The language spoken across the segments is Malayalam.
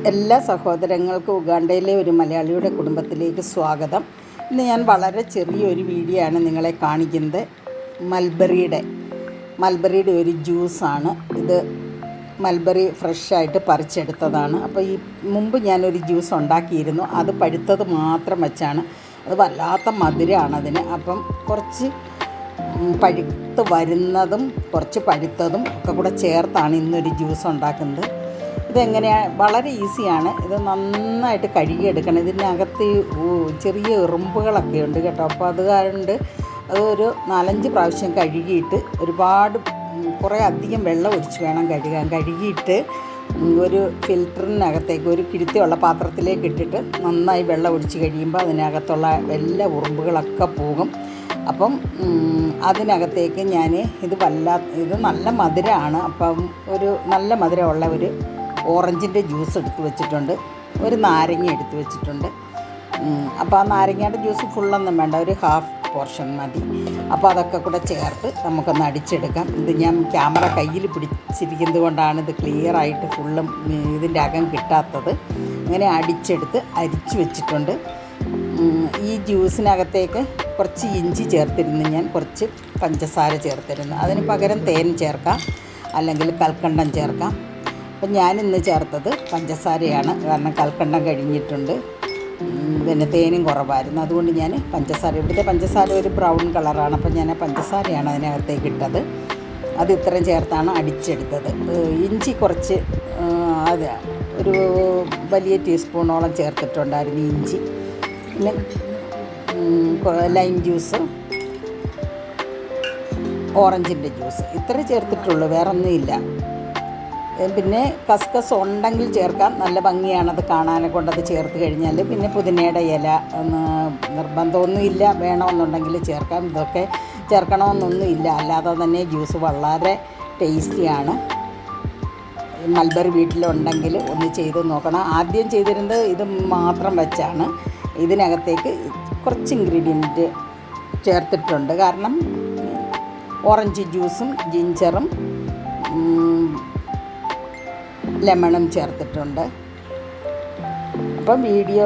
എല്ലാ സഹോദരങ്ങൾക്കും ഉഗാണ്ടയിലെ ഒരു മലയാളിയുടെ കുടുംബത്തിലേക്ക് സ്വാഗതം. ഇന്ന് ഞാൻ വളരെ ചെറിയൊരു വീഡിയോ ആണ് നിങ്ങളെ കാണിക്കുന്നത്. മൽബറിയുടെ ഒരു ജ്യൂസാണ് ഇത്. മൽബറി ഫ്രഷായിട്ട് പറിച്ചെടുത്തതാണ്. അപ്പോൾ ഈ മുമ്പ് ഞാനൊരു ജ്യൂസ് ഉണ്ടാക്കിയിരുന്നു. അത് പഴുത്തത് മാത്രം വെച്ചാണ്. അത് വല്ലാത്ത മധുരമാണ് അതിന്. അപ്പം കുറച്ച് പഴുത്ത് വരുന്നതും കുറച്ച് പഴുത്തതും ഒക്കെ കൂടെ ചേർത്താണ് ഇന്നൊരു ജ്യൂസ് ഉണ്ടാക്കുന്നത്. ഇതെങ്ങനെയാണ്? വളരെ ഈസിയാണ്. ഇത് നന്നായിട്ട് കഴുകിയെടുക്കണം. ഇതിനകത്ത് ചെറിയ എറുമ്പുകളൊക്കെ ഉണ്ട് കേട്ടോ. അപ്പോൾ അത് കാരണം അതൊരു 4-5 പ്രാവശ്യം കഴുകിയിട്ട് കുറേ അധികം വെള്ളം ഒഴിച്ച് വേണം കഴുകാൻ. കഴുകിയിട്ട് ഒരു ഫിൽറ്ററിനകത്തേക്ക് ഒരു കിഴുത്തിയുള്ള പാത്രത്തിലേക്ക് ഇട്ടിട്ട് നന്നായി വെള്ളം ഒഴിച്ച് കഴിയുമ്പോൾ അതിനകത്തുള്ള എല്ലാ ഉറുമ്പുകളൊക്കെ പോകും. അപ്പം അതിനകത്തേക്ക് ഞാൻ ഇത് നല്ല മധുരമാണ്. അപ്പം ഒരു നല്ല മധുരമുള്ള ഒരു ഓറഞ്ചിൻ്റെ ജ്യൂസ് എടുത്ത് വെച്ചിട്ടുണ്ട്. ഒരു നാരങ്ങ എടുത്ത് വെച്ചിട്ടുണ്ട്. അപ്പോൾ ആ നാരങ്ങയുടെ ജ്യൂസ് ഫുള്ളൊന്നും വേണ്ട, ഒരു ഹാഫ് പോർഷൻ മതി. അപ്പോൾ അതൊക്കെ കൂടെ ചേർത്ത് നമുക്കൊന്ന് അടിച്ചെടുക്കാം. ഇത് ഞാൻ ക്യാമറ കയ്യിൽ പിടിച്ചിരിക്കുന്നത് കൊണ്ടാണ് ഇത് ക്ലിയറായിട്ട് ഫുള്ളും ഇതിൻ്റെ അകം കിട്ടാത്തത്. അങ്ങനെ അടിച്ചെടുത്ത് അരിച്ചു വെച്ചിട്ടുണ്ട്. ഈ ജ്യൂസിനകത്തേക്ക് കുറച്ച് ഇഞ്ചി ചേർത്തിരുന്നു, ഞാൻ കുറച്ച് പഞ്ചസാര ചേർത്തിരുന്നു. അതിന് പകരം തേൻ ചേർക്കാം, അല്ലെങ്കിൽ കൽക്കണ്ടം ചേർക്കാം. അപ്പം ഞാനിന്ന് ചേർത്തത് പഞ്ചസാരയാണ്, കാരണം കൽക്കണ്ടം കഴിഞ്ഞിട്ടുണ്ട്. പിന്നെ തേനും കുറവായിരുന്നു, അതുകൊണ്ട് ഞാൻ ഇവിടുത്തെ പഞ്ചസാര ഒരു ബ്രൗൺ കളറാണ്. അപ്പം ഞാൻ പഞ്ചസാരയാണ് അതിനകത്തേക്ക് ഇട്ടത്. അത് ഇത്രയും ചേർത്താണ് അടിച്ചെടുത്തത്. ഇഞ്ചി കുറച്ച് ഒരു വലിയ ടീസ്പൂണോളം ചേർത്തിട്ടുണ്ടായിരുന്നു ഇഞ്ചി. പിന്നെ ലൈം ജ്യൂസ്, ഓറഞ്ചിൻ്റെ ജ്യൂസ് ഇത്ര ചേർത്തിട്ടുള്ളൂ, വേറൊന്നുമില്ല. പിന്നെ കസ്കസ് ഉണ്ടെങ്കിൽ ചേർക്കാം, നല്ല ഭംഗിയാണത് കാണാനെ കൊണ്ടത് ചേർത്ത് കഴിഞ്ഞാൽ. പിന്നെ പുതിനയുടെ ഇല നിർബന്ധമൊന്നുമില്ല, വേണമെന്നുണ്ടെങ്കിൽ ചേർക്കാം. ഇതൊക്കെ ചേർക്കണമെന്നൊന്നുമില്ല, അല്ലാതെ തന്നെ ജ്യൂസ് വളരെ ടേസ്റ്റിയാണ്. മൽബറി വീട്ടിലുണ്ടെങ്കിൽ ഒന്ന് ചെയ്ത് നോക്കണം. ആദ്യം ചെയ്തിരുന്നത് ഇത് മാത്രം വെച്ചാണ്. ഇതിനകത്തേക്ക് കുറച്ച് ഇൻഗ്രീഡിയൻറ്റ് ചേർത്തിട്ടുണ്ട്, കാരണം ഓറഞ്ച് ജ്യൂസും ജിഞ്ചറും ലെമണും ചേർത്തിട്ടുണ്ട്. അപ്പം വീഡിയോ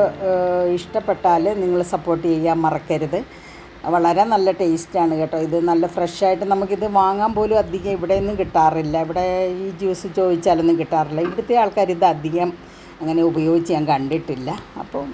ഇഷ്ടപ്പെട്ടാൽ നിങ്ങൾ സപ്പോർട്ട് ചെയ്യാൻ മറക്കരുത്. വളരെ നല്ല ടേസ്റ്റാണ് കേട്ടോ. ഇത് നല്ല ഫ്രഷായിട്ട് നമുക്കിത് വാങ്ങാൻ പോലും അധികം ഇവിടെയൊന്നും കിട്ടാറില്ല. ഇവിടെ ഈ ജ്യൂസ് ചോദിച്ചാലൊന്നും കിട്ടാറില്ല. ഇവിടുത്തെ ആൾക്കാർ ഇത് അധികം അങ്ങനെ ഉപയോഗിച്ച് ഞാൻ കണ്ടിട്ടില്ല. അപ്പം